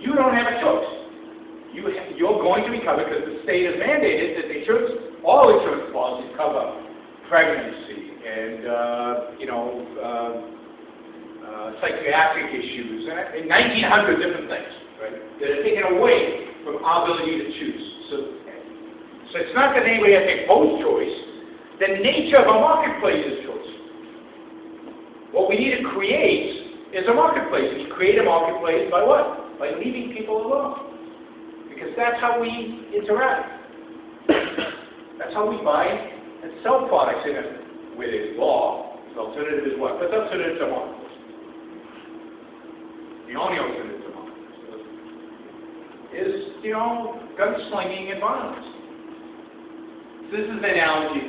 You don't have a choice. You're going to be covered because the state has mandated that all insurance policies cover pregnancy and, psychiatric issues and 1,900 different things, right, that are taken away from our ability to choose. So it's not that anybody has to impose choice. The nature of a marketplace is choice. What we need to create is a marketplace. And you create a marketplace by what? By leaving people alone. Because that's how we interact. That's how we buy and sell products in it. Where there's law, the alternative is what? What's the alternative to marketplace? The only alternative to marketplace is, gunslinging and violence. So this is an analogy.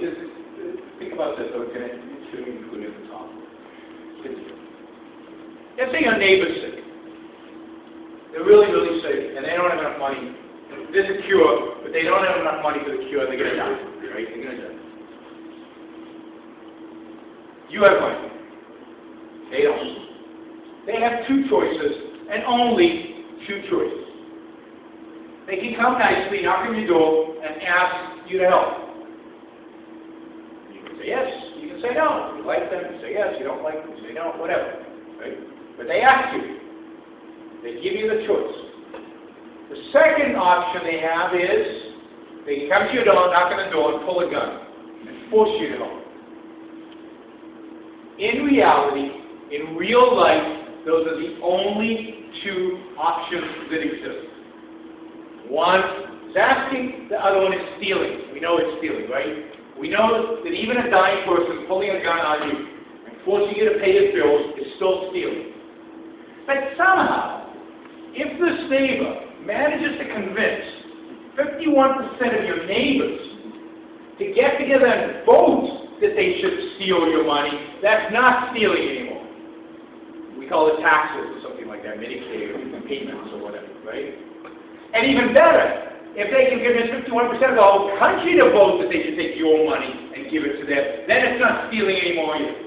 Think about this, okay? It should be included in the top. Let's say your neighbor's sick. They're really, really sick, and they don't have enough money. There's a cure, but they don't have enough money for the cure, and they're going to die, right? They're going to die. You have money. They don't. They have two choices, and only two choices. They can come nicely, knock on your door, and ask you to help. You can say yes, you can say no. You like them, you say yes. You don't like them, you say no, whatever. Right? But they ask you. They give you the choice. The second option they have is they can come to your door, knock on the door, and pull a gun and force you to help. In reality, in real life, those are the only two options that exist. One is asking, the other one is stealing. We know it's stealing, right? We know that even a dying person pulling a gun on you and forcing you to pay his bills is still stealing. But somehow, if this neighbor manages to convince 51% of your neighbors to get together and vote that they should steal your money, that's not stealing anymore. We call it taxes or something like that, Medicaid or payments or whatever, right? And even better, if they can convince 51% of the whole country to vote that they should take your money and give it to them, then it's not stealing anymore either.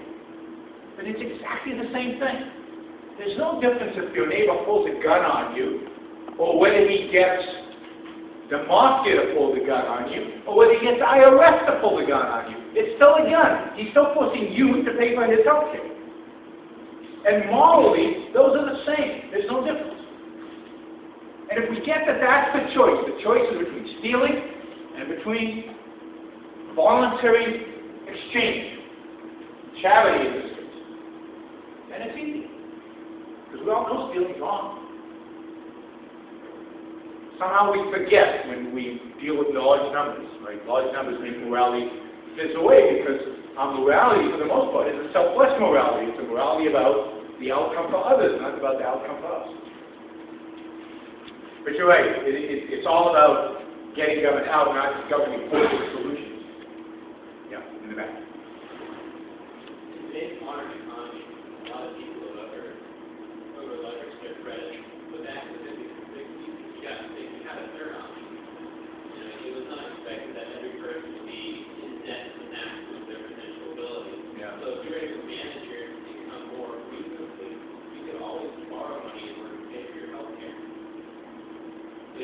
But it's exactly the same thing. There's no difference if your neighbor pulls a gun on you, or whether he gets the mafia to pull the gun on you, or whether he gets the IRS to pull the gun on you. It's still a gun. He's still forcing you to pay for his health care. And morally, those are the same. There's no difference. And if we get that that's the choice is between stealing and between voluntary exchange, charity in this case, then it's easy. Because we all know stealing's wrong. Somehow we forget when we deal with large numbers, right? Large numbers make morality fizz away because our morality, for the most part, is a selfless morality. It's a morality about the outcome for others, not about the outcome for us. But you're right. It's all about getting government out, not just government enforcing solutions. Yeah, in the back. In today's modern economy, a lot of people over leverage their credit, but that was you had a third option. It was not expected that every person would be in debt to the max of their potential ability. Yeah. So if you're able to manage your income more reasonably, you could always borrow money in order to pay for your health care.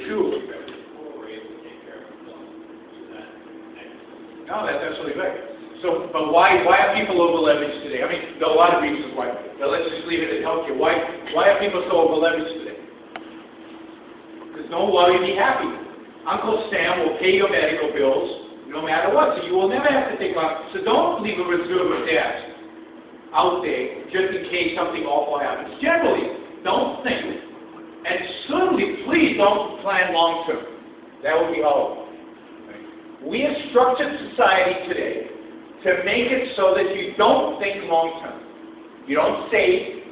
Sure. Before we're able to take care of ourselves. No, that's absolutely right. So, but why are people over leveraged today? I mean, there are a lot of reasons why. But let's just leave it at healthcare. Why are people so over leveraged today? Because don't worry, be happy. Uncle Sam will pay your medical bills no matter what, so you will never have to take on. So don't leave a reserve of debt out there just in case something awful happens. Generally, don't think. And certainly, please don't plan long term. That would be horrible. We have structured society today to make it so that you don't think long term. You don't save.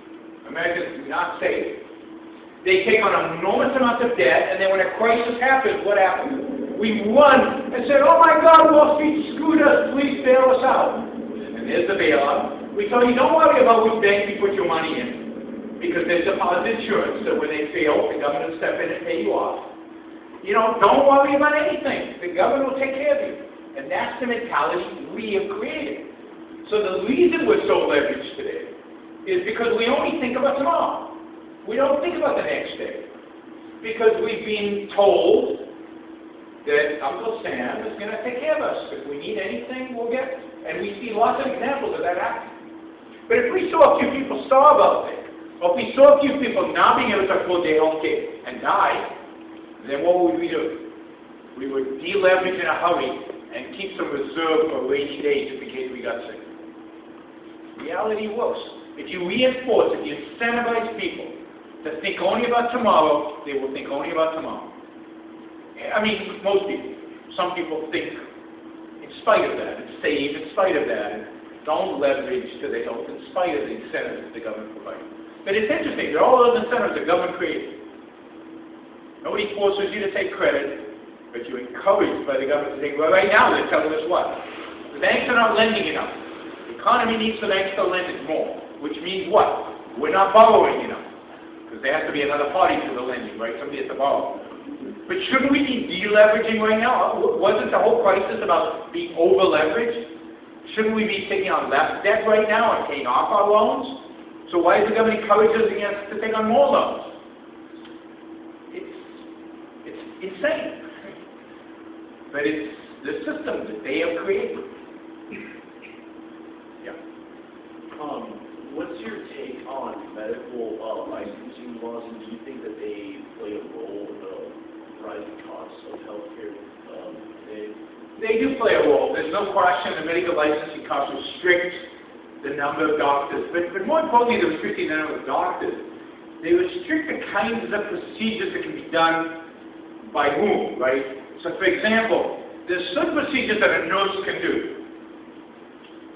Americans do not save. They take on an enormous amount of debt, and then when a crisis happens, what happens? We run and say, oh my God, Wall Street screwed us, please bail us out. And there's the bailout. We tell you, don't worry about which bank you put your money in. Because there's deposit insurance, so when they fail, the government will step in and pay you off. Don't worry about anything. The government will take care of you. And that's the mentality we have created. So the reason we're so leveraged today is because we only think about tomorrow. We don't think about the next day. Because we've been told that Uncle Sam is going to take care of us. If we need anything, we'll get it. And we see lots of examples of that happening. But if we saw a few people starve out there, or if we saw a few people not being able to afford their own care and die, then what would we do? We would deleverage in a hurry and keep some reserve for rainy days in case we got sick. Reality works. If you reinforce, if you incentivize people to think only about tomorrow, they will think only about tomorrow. I mean, most people. Some people think in spite of that, and save in spite of that, and don't leverage to their health in spite of the incentives that the government provides. But it's interesting, they're all those incentives the government created. Nobody forces you to take credit, but you're encouraged by the government to take, well, right now they're telling us what? The banks are not lending enough. The economy needs the banks to lend it more, which means what? We're not borrowing enough. Because there has to be another party to the lending, right? Somebody has to borrow. But shouldn't we be deleveraging right now? Wasn't the whole crisis about being over-leveraged? Shouldn't we be taking on less debt right now and paying off our loans? So why is the government encouraging us against to take on more loans? It's insane. But it's the system that they have created. Yeah. What's your take on medical licensing laws, and do you think that they play a role in the rising costs of healthcare today? They do play a role. There's no question the medical licensing costs restrict the number of doctors. But more importantly than restricting the number of doctors, they restrict the kinds of procedures that can be done by whom, right? So for example, there's certain procedures that a nurse can do.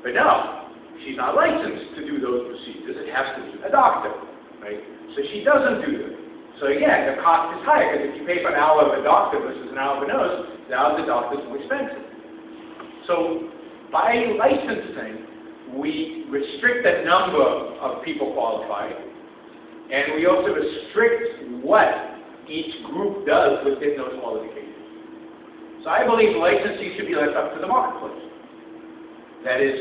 But now, she's not licensed to do those procedures. It has to be a doctor, right? So she doesn't do them. So again, the cost is higher, because if you pay for an hour of a doctor versus an hour of a nurse, now the doctor's more expensive. So by licensing, we restrict the number of people qualified, and we also restrict what each group does within those qualifications. So I believe licensing should be left up to the marketplace. That is,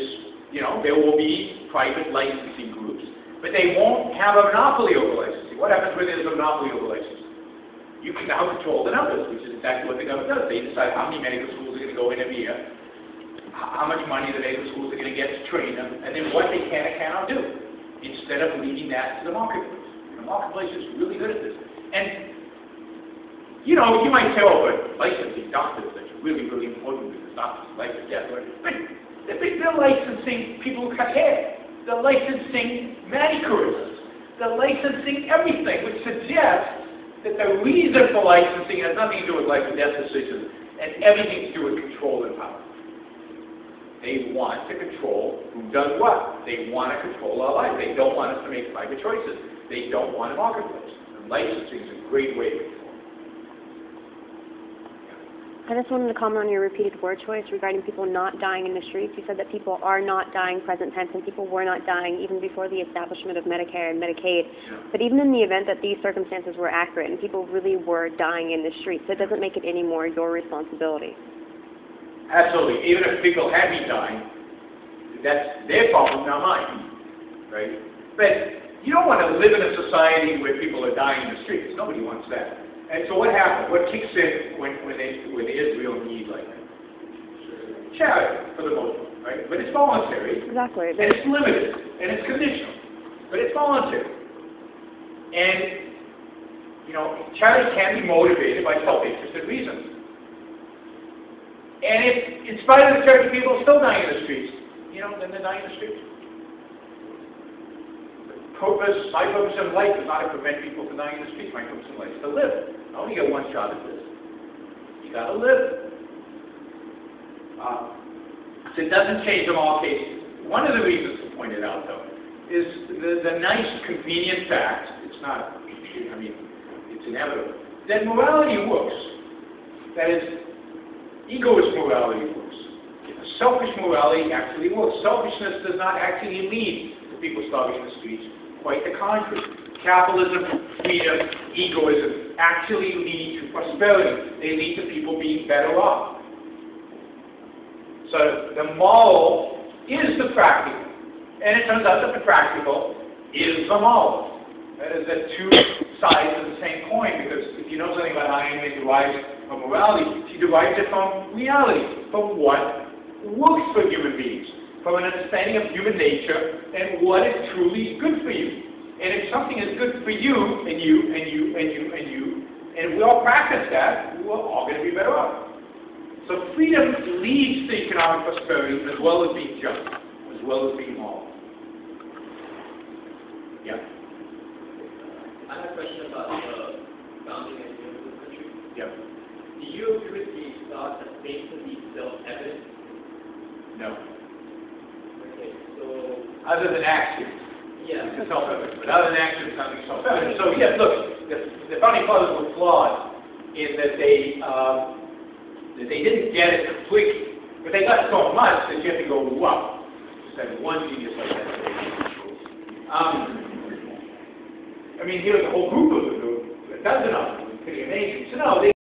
you know, there will be private licensing groups, but they won't have a monopoly over licensing. What happens when there's a monopoly over licensing? You can now control the numbers, which is exactly what the government does. They decide how many medical schools are going to go in every year, how much money the medical schools are going to get to train them, and then what they can and cannot do, instead of leaving that to the marketplace. The marketplace is really good at this. And, you know, you might say, oh, but licensing doctors, that's really, really important because doctors like to death. But they're licensing people who cut hair. They're licensing manicurists. They're licensing everything, which suggests that the reason for licensing has nothing to do with life and death decisions and everything to do with control and power. They want to control who does what. They want to control our life. They don't want us to make private choices. They don't want a marketplace. And licensing is a great way to control. I just wanted to comment on your repeated word choice regarding people not dying in the streets. You said that people are not dying present tense, and people were not dying even before the establishment of Medicare and Medicaid. Yeah. But even in the event that these circumstances were accurate and people really were dying in the streets, that doesn't make it any more your responsibility. Absolutely. Even if people had been dying, that's their problem, not mine. Right? But you don't want to live in a society where people are dying in the streets. Nobody wants that. And so what happens? What kicks in when there is real need like that? Charity, for the most part, right? But it's voluntary. Exactly. And it's limited. And it's conditional. But it's voluntary. And, you know, charity can be motivated by self-interested reasons. And if, in spite of the charity, people are still dying in the streets, you know, then they're dying in the streets. My purpose in life is not to prevent people from dying in the streets. My purpose in life is to live. I only get one shot at this. You gotta live. So it doesn't change in all cases. One of the reasons to point it out, though, is the nice, convenient fact, it's not, I mean, it's inevitable, that morality works. That is, egoist morality works. Selfish morality actually works. Selfishness does not actually lead to people starving in the streets. Quite the contrary. Capitalism, freedom, egoism actually lead to prosperity. They lead to people being better off. So the moral is the practical. And it turns out that the practical is the moral. That is the two sides of the same coin, because if you know Christianity derives from morality. She derives it from reality, from what works for human beings, from an understanding of human nature and what is truly good for you. And if something is good for you, and you, and you, and you, and you, and if we all practice that, we're all going to be better off. So freedom leads to economic prosperity as well as being just, as well as being moral. Yeah. I have a question about the founding idea of this country. Yeah. Do you agree with the thought that faith can be self-evident? No. Okay, so... Other than action. Yeah. It's self-evident. But other than action, it's nothing self-evident. So yeah, look, the founding fathers were flawed in that they didn't get it completely. But they got so much that you have to go, wow. Just had one genius like that. I mean, here was a whole group of them, a dozen of them, pretty amazing. So no, they